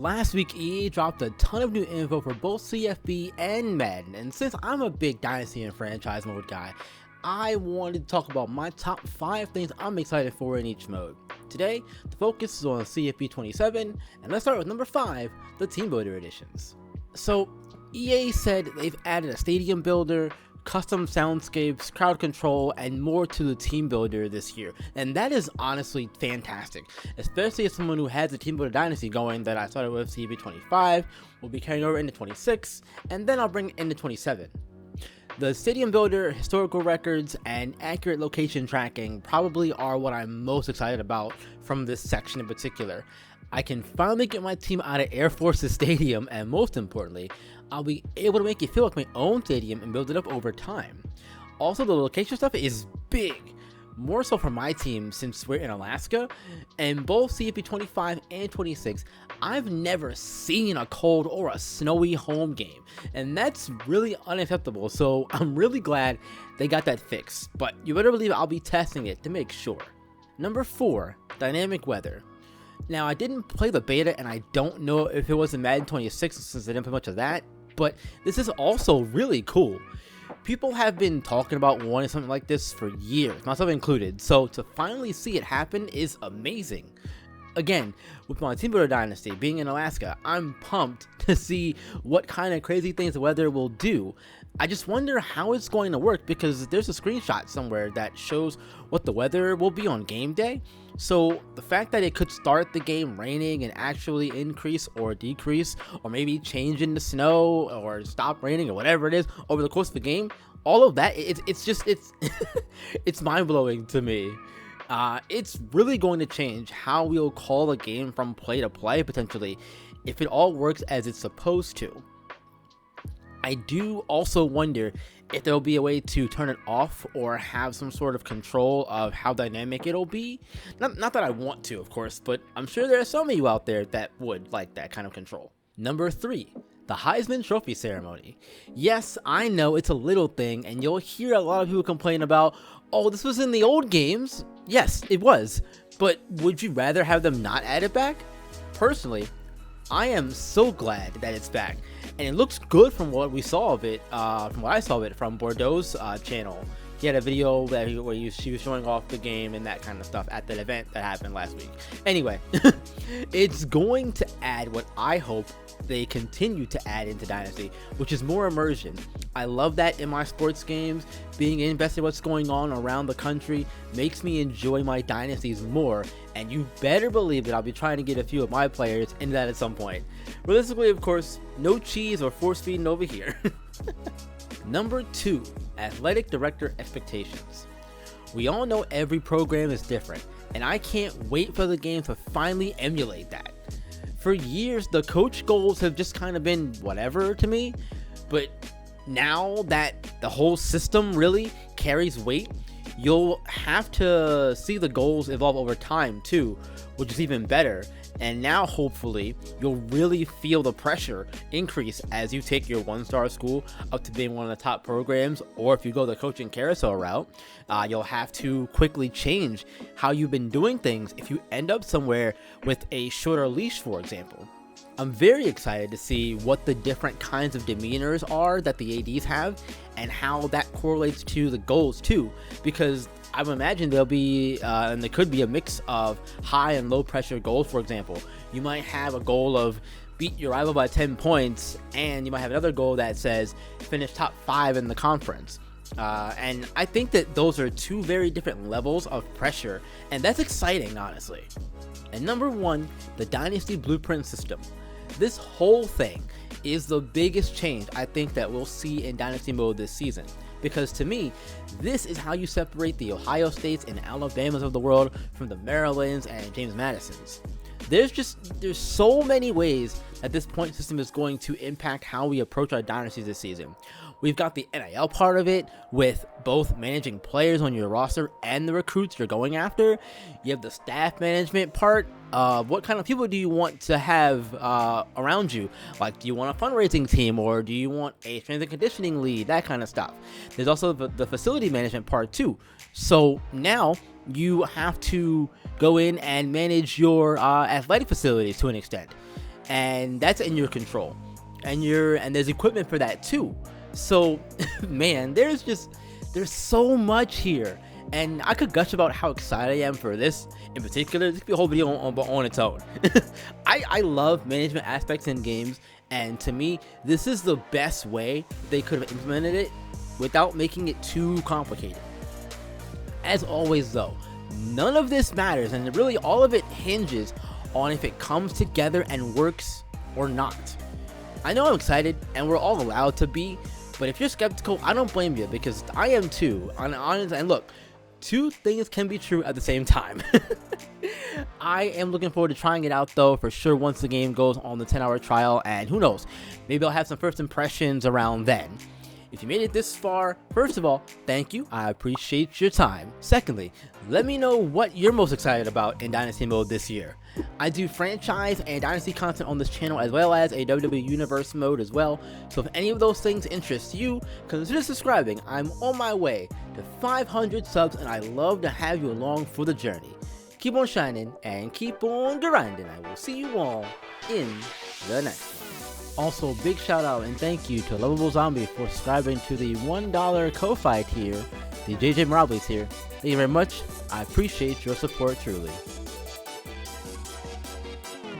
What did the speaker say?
Last week, EA dropped a ton of new info for both CFB and Madden, and since I'm a big Dynasty and franchise mode guy, I wanted to talk about my top 5 things I'm excited for in each mode. Today, the focus is on CFB 27, and let's start with number 5, the Team Builder editions. So, EA said they've added a stadium builder, custom soundscapes, crowd control, and more to the team builder this year, and that is honestly fantastic, especially as someone who has a team builder dynasty going that I started with CFB 25, will be carrying over into 26, and then I'll bring it into 27. The stadium builder, historical records, and accurate location tracking probably are what I'm most excited about from this section in particular. I can finally get my team out of Air Force's stadium, and most importantly, I'll be able to make it feel like my own stadium and build it up over time. Also, the location stuff is big, more so for my team since we're in Alaska, and both CFB 25 and 26, I've never seen a cold or a snowy home game, and that's really unacceptable, so I'm really glad they got that fixed, but you better believe I'll be testing it to make sure. Number 4, dynamic weather. Now, I didn't play the beta, and I don't know if it was in Madden 26 since I didn't play much of that, but this is also really cool. People have been talking about wanting something like this for years, myself included, so to finally see it happen is amazing. Again, with my Team Builder Dynasty being in Alaska, I'm pumped to see what kind of crazy things the weather will do. I just wonder how it's going to work because there's a screenshot somewhere that shows what the weather will be on game day. So the fact that it could start the game raining and actually increase or decrease, or maybe change into snow or stop raining or whatever it is over the course of the game, all of that, it's it's mind-blowing to me. It's really going to change how we'll call a game from play to play potentially if it all works as it's supposed to. I do also wonder if there'll be a way to turn it off or have some sort of control of how dynamic it'll be. Not that I want to, of course, but I'm sure there are some of you out there that would like that kind of control. Number 3, the Heisman Trophy ceremony. Yes, I know it's a little thing, and you'll hear a lot of people complain about, oh, this was in the old games. Yes, it was, but would you rather have them not add it back? Personally, I am so glad that it's back, and it looks good from what we saw of it, from what I saw of it from Bordeaux's channel. He had a video where she was showing off the game and that kind of stuff at that event that happened last week. Anyway, it's going to add what I hope they continue to add into Dynasty, which is more immersion. I love that in my sports games. Being invested in what's going on around the country makes me enjoy my dynasties more, and you better believe that I'll be trying to get a few of my players into that at some point. Realistically, of course, no cheese or force feeding over here. Number 2, athletic director expectations. We all know every program is different, and I can't wait for the game to finally emulate that. For years, the coach goals have just kind of been whatever to me, but now that the whole system really carries weight, you'll have to see the goals evolve over time too, which is even better. And now hopefully you'll really feel the pressure increase as you take your 1-star school up to being one of the top programs, or if you go the coaching carousel route, you'll have to quickly change how you've been doing things if you end up somewhere with a shorter leash, for example. I'm very excited to see what the different kinds of demeanors are that the ADs have and how that correlates to the goals too, because I would imagine there'll be, and there could be a mix of high and low pressure goals. For example, you might have a goal of beat your rival by 10 points, and you might have another goal that says finish top 5 in the conference. And I think that those are 2 very different levels of pressure, and that's exciting, honestly. And number 1, the Dynasty Blueprint system. This whole thing is the biggest change I think that we'll see in Dynasty mode this season. Because to me, this is how you separate the Ohio States and Alabamas of the world from the Marylands and James Madisons. There's so many ways that this point system is going to impact how we approach our dynasties this season. We've got the NIL part of it, with both managing players on your roster and the recruits you're going after. You have the staff management part. What kind of people do you want to have around you? Like, do you want a fundraising team, or do you want a strength and conditioning lead? That kind of stuff. There's also the facility management part too. So now you have to go in and manage your athletic facilities to an extent. and that's in your control, and there's equipment for that too. So man, there's so much here, and I could gush about how excited I am for this in particular. This could be a whole video on its own. I love management aspects in games, and to me, this is the best way they could have implemented it without making it too complicated. As always though, none of this matters, and really all of it hinges on if it comes together and works or not. I know I'm excited, and we're all allowed to be, but if you're skeptical, I don't blame you, because I am too. And look, two things can be true at the same time. I am looking forward to trying it out though, for sure, once the game goes on the 10-hour trial, and who knows, maybe I'll have some first impressions around then. If you made it this far, first of all, thank you, I appreciate your time. Secondly, let me know what you're most excited about in Dynasty mode this year. I do franchise and Dynasty content on this channel, as well as a WWE Universe mode as well, so if any of those things interest you, consider subscribing. I'm on my way to 500 subs, and I love to have you along for the journey. Keep on shining and keep on grinding. I will see you all in the next one. Also, big shout out and thank you to Lovable Zombie for subscribing to the $1 Ko-Fi tier, the JJ Morales here. Thank you very much. I appreciate your support truly.